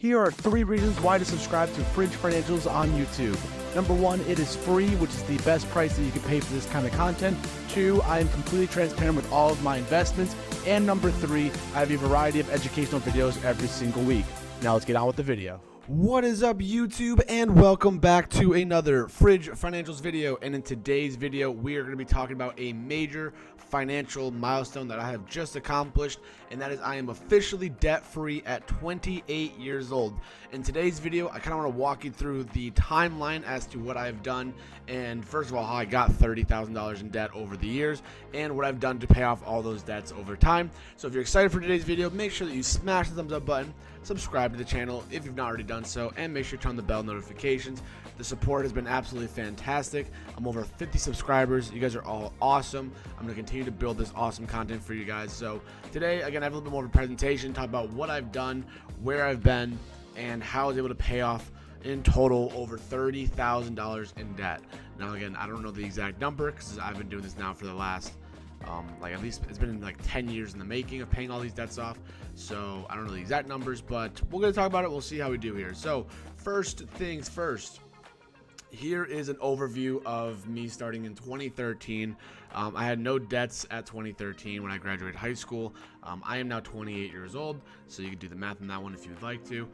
Here are 3 reasons why to subscribe to Fridge Financials on YouTube. Number 1, it is free, which is the best price that you can pay for this kind of content. 2, I am completely transparent with all of my investments. And number 3, I have a variety of educational videos every single week. Now let's get on with the video. What is up, YouTube, and welcome back to another Fridge Financials video. And in today's video, we are going to be talking about a major financial milestone that I have just accomplished, and that is I am officially debt-free at 28 years old. In today's video, I kind of want to walk you through the timeline as to what I've done, and first of all, how I got $30,000 in debt over the years, and what I've done to pay off all those debts over time. So if you're excited for today's video, make sure that you smash the thumbs up button, subscribe to the channel if you've not already done so, and make sure to turn on the bell notifications. The support has been absolutely fantastic. I'm over 50 subscribers. You guys are all awesome. I'm going to continue to build this awesome content for you guys. So today, again, I have a little bit more of a presentation, talk about what I've done, where I've been, and how I was able to pay off in total over $30,000 in debt. Now, again, I don't know the exact number because I've been doing this now for the last at least it's been like 10 years in the making of paying all these debts off. So I don't know the exact numbers, but we're going to talk about it. We'll see how we do here. So first things first, here is an overview of me starting in 2013. I had no debts at 2013 when I graduated high school. I am now 28 years old, so you can do the math on that one if you would like to.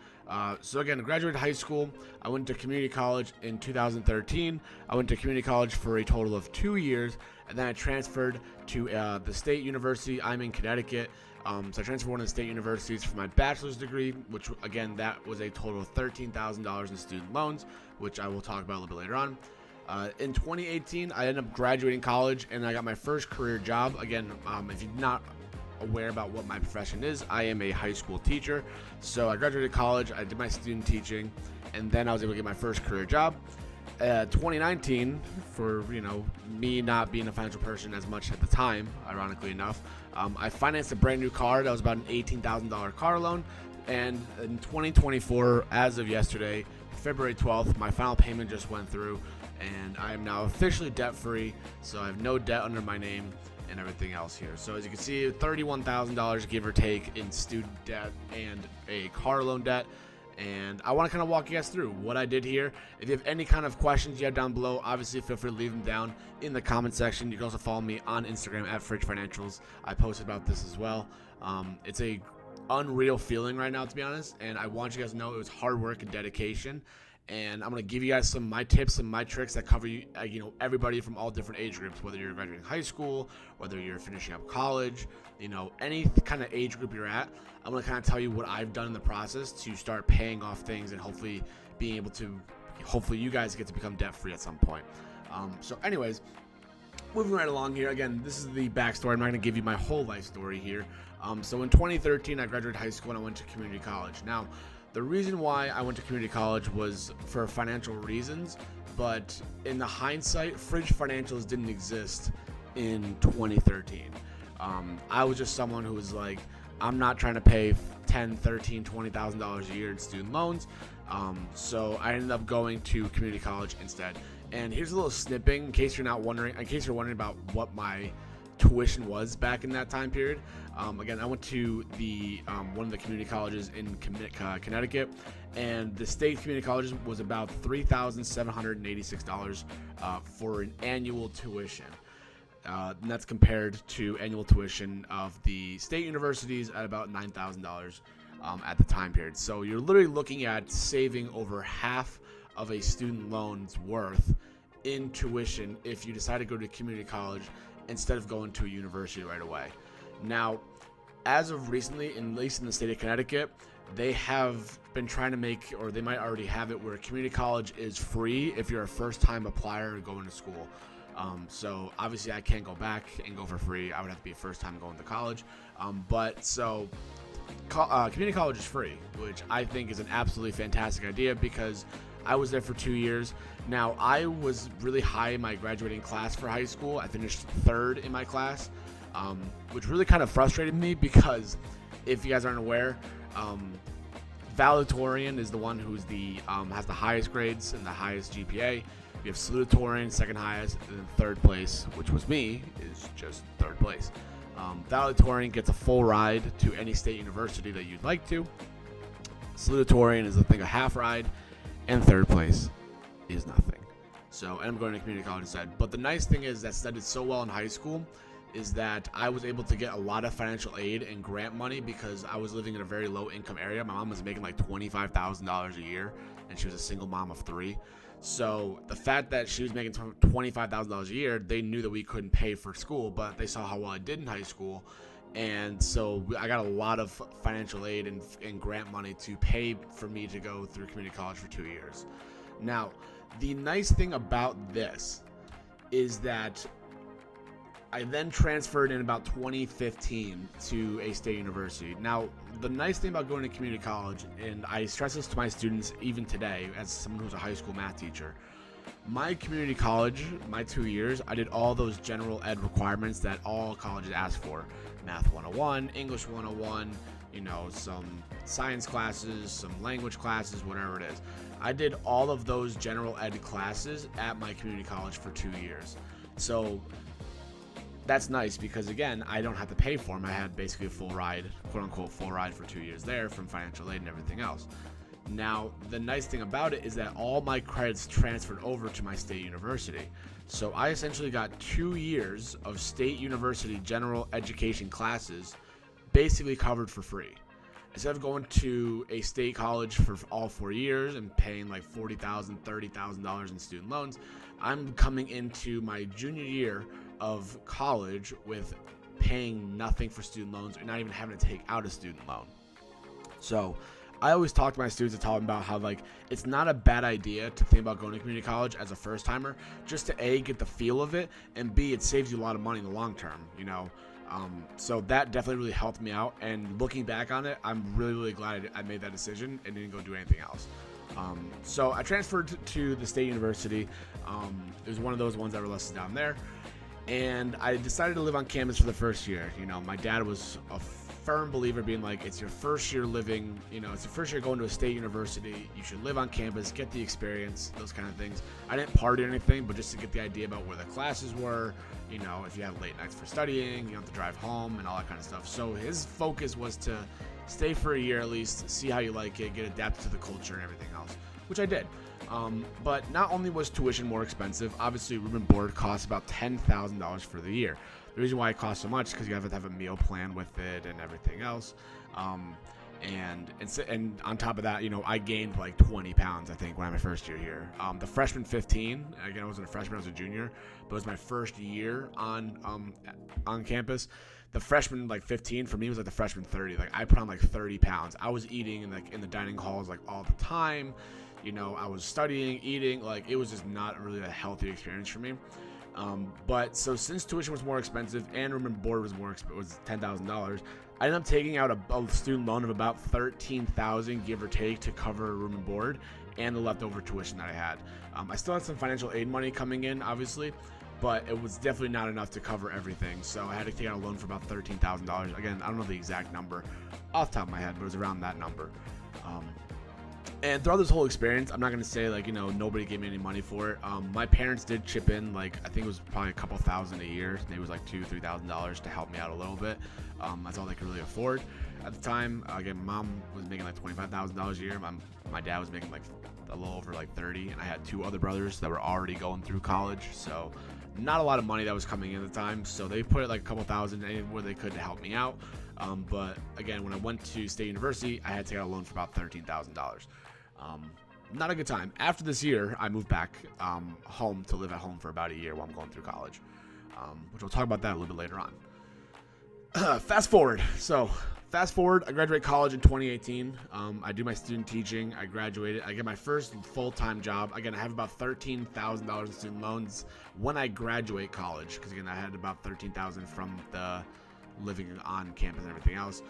So again, I graduated high school. I went to community college in 2013. I went to community college for a total of 2 years, and then I transferred to the state university. I'm in Connecticut. So I transferred to one of the state universities for my bachelor's degree, which again, that was a total of $13,000 in student loans, which I will talk about a little bit later on. In 2018, I ended up graduating college and I got my first career job. Again, if you're not aware about what my profession is, I am a high school teacher. So I graduated college, I did my student teaching, and then I was able to get my first career job. 2019, for me not being a financial person as much at the time, ironically enough, I financed a brand new car that was about an $18,000 car loan, and in 2024, as of yesterday, February 12th, my final payment just went through, and I am now officially debt-free. So I have no debt under my name and everything else here. So as you can see, $31,000 give or take in student debt and a car loan debt. And I want to kind of walk you guys through what I did here. If you have any kind of questions you have down below, obviously feel free to leave them down in the comment section. You can also follow me on Instagram at Fridge Financials. I posted about this as well. It's a unreal feeling right now, to be honest, and I want you guys to know it was hard work and dedication. And I'm going to give you guys some of my tips and my tricks that cover everybody from all different age groups, whether you're graduating high school, whether you're finishing up college, any kind of age group you're at. I'm going to kind of tell you what I've done in the process to start paying off things and hopefully being able to, you guys get to become debt free at some point. So anyways, moving right along here, again, this is the backstory. I'm not going to give you my whole life story here. So in 2013, I graduated high school and I went to community college. Now, the reason why I went to community college was for financial reasons, but in the hindsight, Fridge Financials didn't exist in 2013. I was just someone who was like, I'm not trying to pay $10,000, $13,000, $20,000 a year in student loans. So I ended up going to community college instead. And here's a little snipping in case you're wondering about what my tuition was back in that time period. Again, I went to the one of the community colleges in Connecticut, and the state community colleges was about $3,786 for an annual tuition. And that's compared to annual tuition of the state universities at about $9,000 at the time period. So you're literally looking at saving over half of a student loan's worth in tuition if you decide to go to community college instead of going to a university right away. Now, as of recently, at least in the state of Connecticut, they have been trying to make, or they might already have it, where community college is free if you're a first-time applier going to school. So obviously I can't go back and go for free. I would have to be a first-time going to college. Community college is free, which I think is an absolutely fantastic idea because I was there for 2 years. Now, I was really high in my graduating class for high school. I finished third in my class, which really kind of frustrated me because if you guys aren't aware, valedictorian is the one who's has the highest grades and the highest GPA. You have salutatorian, second highest, and then third place, which was me, is just third place. Valedictorian gets a full ride to any state university that you'd like to. Salutatorian is, I think, a half ride, and third place is nothing. So, and I'm going to community college instead. But the nice thing is that I did so well in high school is that I was able to get a lot of financial aid and grant money because I was living in a very low income area. My mom was making like $25,000 a year, and she was a single mom of 3. So the fact that she was making $25,000 a year, they knew that we couldn't pay for school, but they saw how well I did in high school. And so I got a lot of financial aid and grant money to pay for me to go through community college for 2 years. Now, the nice thing about this is that I then transferred in about 2015 to a state university. Now, the nice thing about going to community college, and I stress this to my students even today as someone who's a high school math teacher, my community college, my 2 years, I did all those general ed requirements that all colleges ask for. Math 101, English 101, some science classes, some language classes, whatever it is. I did all of those general ed classes at my community college for 2 years. So that's nice because, again, I don't have to pay for them. I had basically a full ride, quote unquote, full ride for 2 years there from financial aid and everything else. Now, the nice thing about it is that all my credits transferred over to my state university. So I essentially got 2 years of state university general education classes basically covered for free. Instead of going to a state college for all 4 years and paying like $40,000, $30,000 in student loans, I'm coming into my junior year of college with paying nothing for student loans or not even having to take out a student loan. So I always talk to my students and talk about how, like, it's not a bad idea to think about going to community college as a first timer, just to A, get the feel of it, and B, it saves you a lot of money in the long term, so that definitely really helped me out. And looking back on it, I'm really, really glad I made that decision and didn't go do anything else. So I transferred to the state university. It was one of those ones that were listed down there. And I decided to live on campus for the first year. My dad was a firm believer, being like, it's your first year living, it's your first year going to a state university. You should live on campus, get the experience, those kind of things. I didn't party or anything, but just to get the idea about where the classes were, if you have late nights for studying, you don't have to drive home and all that kind of stuff. So his focus was to stay for a year at least, see how you like it, get adapted to the culture and everything else, which I did. But not only was tuition more expensive, obviously room and board costs about $10,000 for the year. The reason why it costs so much is because you have to have a meal plan with it and everything else. And on top of that, I gained like 20 pounds, I think, when I was my first year here. The freshman 15, again, I wasn't a freshman, I was a junior, but it was my first year on campus. The freshman 15 for me was like the freshman 30. Like I put on like 30 pounds. I was eating in the dining halls like all the time. I was studying, eating, like it was just not really a healthy experience for me. But so since tuition was more expensive and room and board was was $10,000, I ended up taking out a student loan of about $13,000, give or take, to cover room and board and the leftover tuition that I had. I still had some financial aid money coming in, obviously, but it was definitely not enough to cover everything. So I had to take out a loan for about $13,000. Again, I don't know the exact number off the top of my head, but it was around that number. And throughout this whole experience, I'm not going to say nobody gave me any money for it. My parents did chip in, I think it was probably a couple thousand a year. Maybe it was like $2,000-$3,000 to help me out a little bit. That's all they could really afford at the time. Again, my mom was making like $25,000 a year. My dad was making like a little over like 30, and I had 2 other brothers that were already going through college. So not a lot of money that was coming in at the time. So they put like a couple thousand where they could to help me out. But again, when I went to state university, I had to take out a loan for about $13,000. Not a good time. After this year, I moved back home to live at home for about a year while I'm going through college, which we'll talk about that a little bit later on. Fast forward, I graduate college in 2018. I do my student teaching. I graduated. I get my first full-time job. Again, I have about $13,000 in student loans when I graduate college, because again, I had about $13,000 from the living on campus and everything else.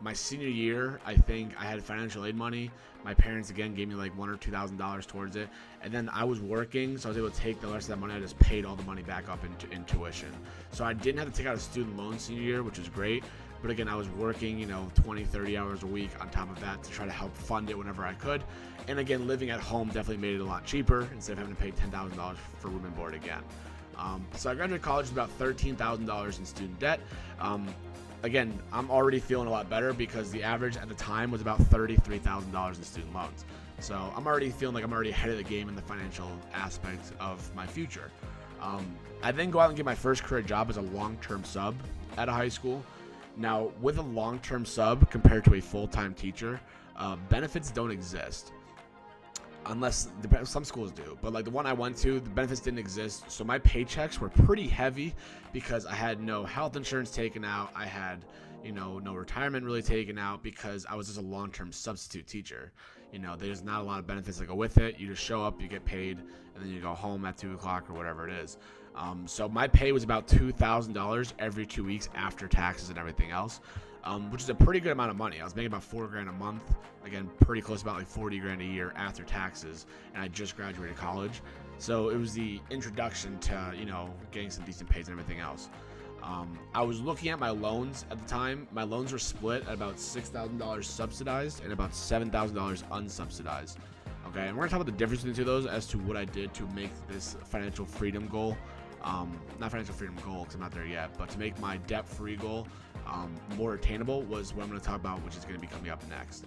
My senior year, I think I had financial aid money. My parents again gave me like $1,000 or $2,000 towards it, and then I was working, so I was able to take the rest of that money. I just paid all the money back up in tuition, so I didn't have to take out a student loan senior year, which was great. But again, I was working 20, 30 hours a week on top of that to try to help fund it whenever I could. And again, living at home definitely made it a lot cheaper instead of having to pay $10,000 for room and board again. So I graduated college with about $13,000 in student debt. again, I'm already feeling a lot better because the average at the time was about $33,000 in student loans. So I'm already feeling like I'm already ahead of the game in the financial aspect of my future. I then go out and get my first career job as a long-term sub at a high school. Now, with a long-term sub compared to a full-time teacher, benefits don't exist. Unless some schools do, but like the one I went to, the benefits didn't exist. So my paychecks were pretty heavy because I had no health insurance taken out. I had, no retirement really taken out because I was just a long-term substitute teacher. There's not a lot of benefits that go with it. You just show up, you get paid, and then you go home at 2 o'clock or whatever it is. So my pay was about $2,000 every 2 weeks after taxes and everything else. Which is a pretty good amount of money. I was making about $4,000 a month. Again, pretty close to about like $40,000 a year after taxes, and I just graduated college. So it was the introduction to, getting some decent pays and everything else. I was looking at my loans at the time. My loans were split at about $6,000 subsidized and about $7,000 unsubsidized. Okay, and we're gonna talk about the difference between the two of those as to what I did to make this financial freedom goal. Not financial freedom goal because I'm not there yet, but to make my debt-free goal more attainable was what I'm going to talk about, which is going to be coming up next.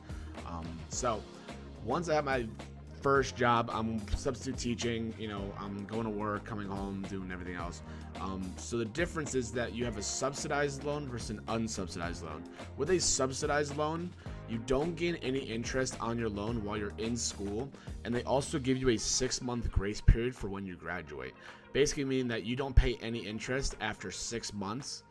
So once I have my first job, I'm substitute teaching, I'm going to work, coming home, doing everything else. So the difference is that you have a subsidized loan versus an unsubsidized loan. With a subsidized loan, you don't gain any interest on your loan while you're in school, and they also give you a 6-month grace period for when you graduate. Basically meaning that you don't pay any interest after 6 months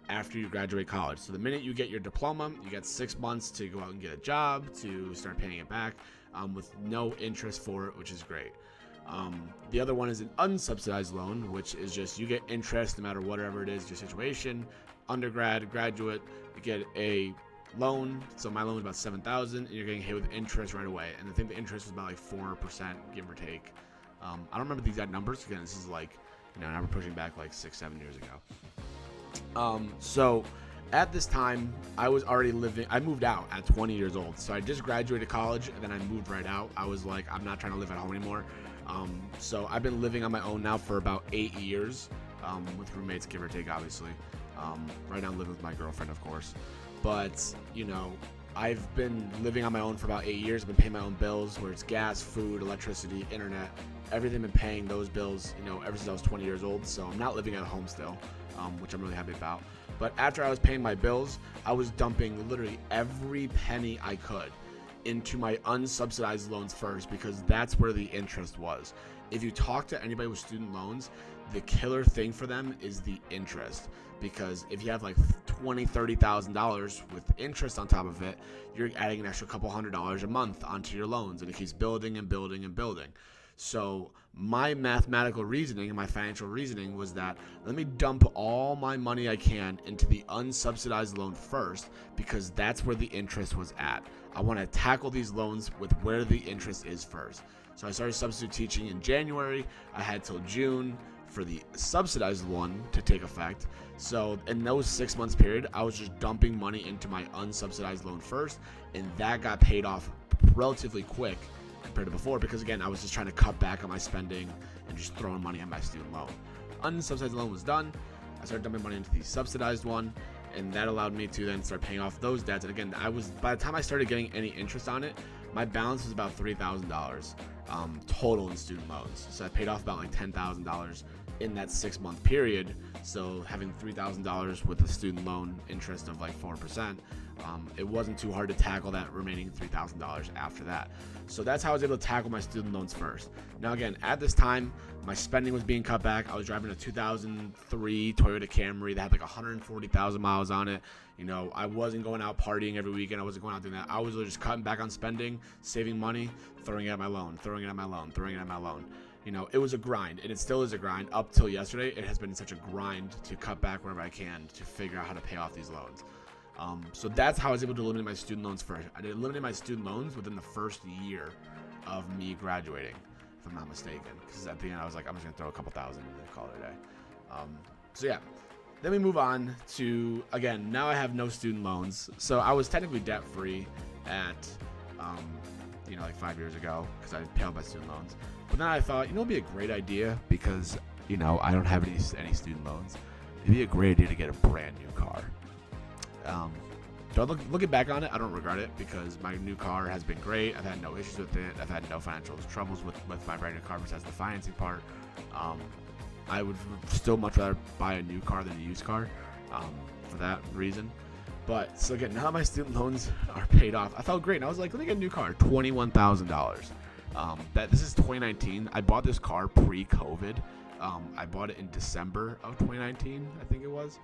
after you graduate college. So the minute you get your diploma, you get 6 months to go out and get a job, to start paying it back with no interest for it, which is great. The other one is an unsubsidized loan, which is just you get interest no matter whatever it is, your situation, undergrad, graduate, you get a loan. So my loan was about $7,000 and you're getting hit with interest right away. And I think the interest was about like 4%, give or take. I don't remember the exact numbers. Again, this is like, now we're pushing back like 6-7 years ago. So at this time, I moved out at 20 years old. So I just graduated college and then I moved right out. I was like, I'm not trying to live at home anymore. So I've been living on my own now for about 8 years, with roommates, give or take, obviously. Right now I'm living with my girlfriend, of course. But, I've been living on my own for about 8 years. I've been paying my own bills, where it's gas, food, electricity, internet, everything. Been paying those bills, ever since I was 20 years old. So I'm not living at home still, which I'm really happy about. But after I was paying my bills, I was dumping literally every penny I could into my unsubsidized loans first, because that's where the interest was. If you talk to anybody with student loans, the killer thing for them is the interest. Because if you have like $20,000-$30,000 with interest on top of it, you're adding an extra couple $100 a month onto your loans, and it keeps building and building and building. So my mathematical reasoning and my financial reasoning was that let me dump all my money I can into the unsubsidized loan first, because that's where the interest was at. I want to tackle these loans with where the interest is first. So I started substitute teaching in January. I had till June for the subsidized one to take effect. So in those 6 months period, I was just dumping money into my unsubsidized loan first, and that got paid off relatively quick compared to before, because again, I was just trying to cut back on my spending and just throwing money on my student loan. Unsubsidized loan was done. I started dumping money into the subsidized one, and that allowed me to then start paying off those debts. And again, by the time I started getting any interest on it, my balance was about $3,000 total in student loans. So I paid off about like $10,000 in that 6 month period. So having $3,000 with a student loan interest of like 4%, it wasn't too hard to tackle that remaining $3,000 after that. So that's how I was able to tackle my student loans first. Now again, at this time, my spending was being cut back. I was driving a 2003 Toyota Camry that had like 140,000 miles on it. I wasn't going out partying every weekend. I wasn't going out doing that. I was just cutting back on spending, saving money, throwing it at my loan, throwing it at my loan, throwing it at my loan. It was a grind, and it still is a grind. Up till yesterday, it has been such a grind to cut back wherever I can to figure out how to pay off these loans. So that's how I was able to eliminate my student loans first. I did eliminate my student loans within the first year of me graduating, if I'm not mistaken. Because at the end, I was like, I'm just going to throw a couple thousand and then call it a day. So yeah. Then we move on to, again, now I have no student loans. So I was technically debt-free at, like 5 years ago, because I paid off my student loans. But then I thought, it'd be a great idea because, I don't have any student loans. It'd be a great idea to get a brand new car. So looking back on it, I don't regret it because my new car has been great. I've had no issues with it. I've had no financial troubles with my brand new car besides the financing part. I would still much rather buy a new car than a used car for that reason. But so again, now that my student loans are paid off, I felt great. And I was like, let me get a new car, $21,000. This is 2019. I bought this car pre-COVID. I bought it in December of 2019, I think it was.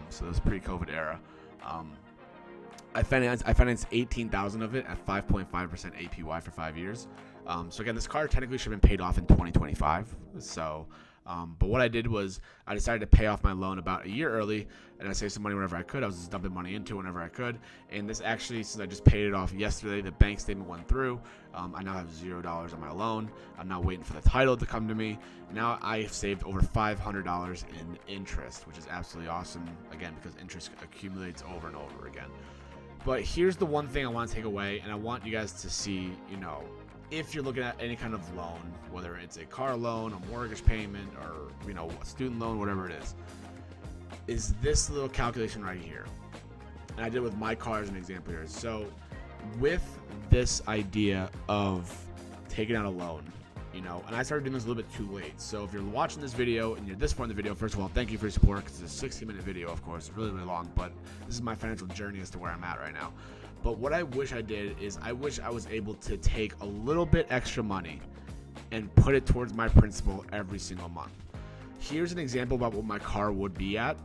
So it was pre-COVID era. I financed 18,000 of it at 5.5% APY for 5 years. So again, this car technically should have been paid off in 2025. So, but what I did was I decided to pay off my loan about a year early, and I saved some money whenever I could. I was just dumping money into it whenever I could. And this actually, since I just paid it off yesterday, the bank statement went through. I now have $0 on my loan. I'm now waiting for the title to come to me. Now I have saved over $500 in interest, which is absolutely awesome. Again, because interest accumulates over and over again. But here's the one thing I want to take away, and I want you guys to see, if you're looking at any kind of loan, whether it's a car loan, a mortgage payment, or, a student loan, whatever it is this little calculation right here. And I did it with my car as an example here. So with this idea of taking out a loan, and I started doing this a little bit too late. So if you're watching this video and you're this far in the video, first of all, thank you for your support, because it's a 60-minute video, of course, really, really long, but this is my financial journey as to where I'm at right now. But what I wish I did is I wish I was able to take a little bit extra money and put it towards my principal every single month. Here's an example about what my car would be at.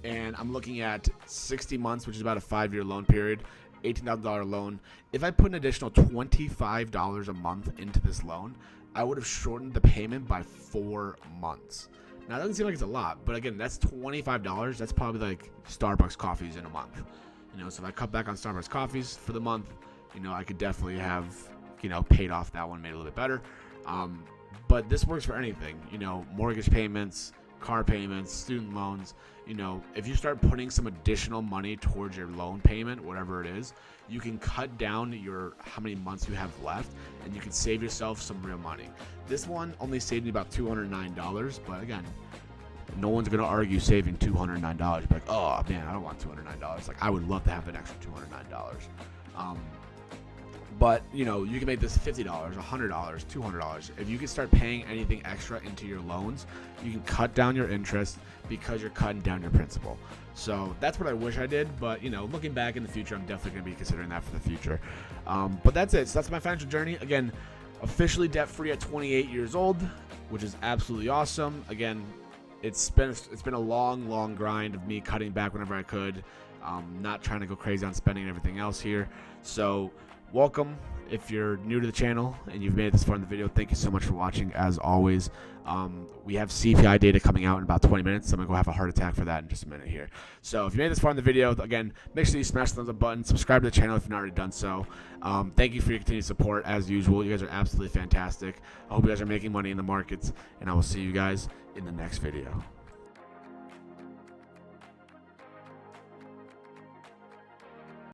And I'm looking at 60 months, which is about a 5-year loan period, $18,000 loan. If I put an additional $25 a month into this loan, I would have shortened the payment by 4 months. Now, it doesn't seem like it's a lot, but again, that's $25. That's probably like Starbucks coffees in a month. So if I cut back on Starbucks coffees for the month, I could definitely have, paid off that one, made it a little bit better. But this works for anything, mortgage payments, car payments, student loans. If you start putting some additional money towards your loan payment, whatever it is, you can cut down how many months you have left, and you can save yourself some real money. This one only saved me about $209, but again, no one's going to argue saving $209. Like, oh man, I don't want $209. Like, I would love to have an extra $209. But, you can make this $50, $100, $200. If you can start paying anything extra into your loans, you can cut down your interest because you're cutting down your principal. So that's what I wish I did. But, looking back in the future, I'm definitely going to be considering that for the future. But that's it. So that's my financial journey. Again, officially debt-free at 28 years old, which is absolutely awesome. Again, it's been a long grind of me cutting back whenever I could, not trying to go crazy on spending and everything else here. So welcome. If you're new to the channel and you've made it this far in the video, thank you so much for watching. As always, we have CPI data coming out in about 20 minutes. So I'm going to go have a heart attack for that in just a minute here. So if you made it this far in the video, again, make sure you smash the thumbs up button. Subscribe to the channel if you've not already done so. Thank you for your continued support as usual. You guys are absolutely fantastic. I hope you guys are making money in the markets, and I will see you guys in the next video.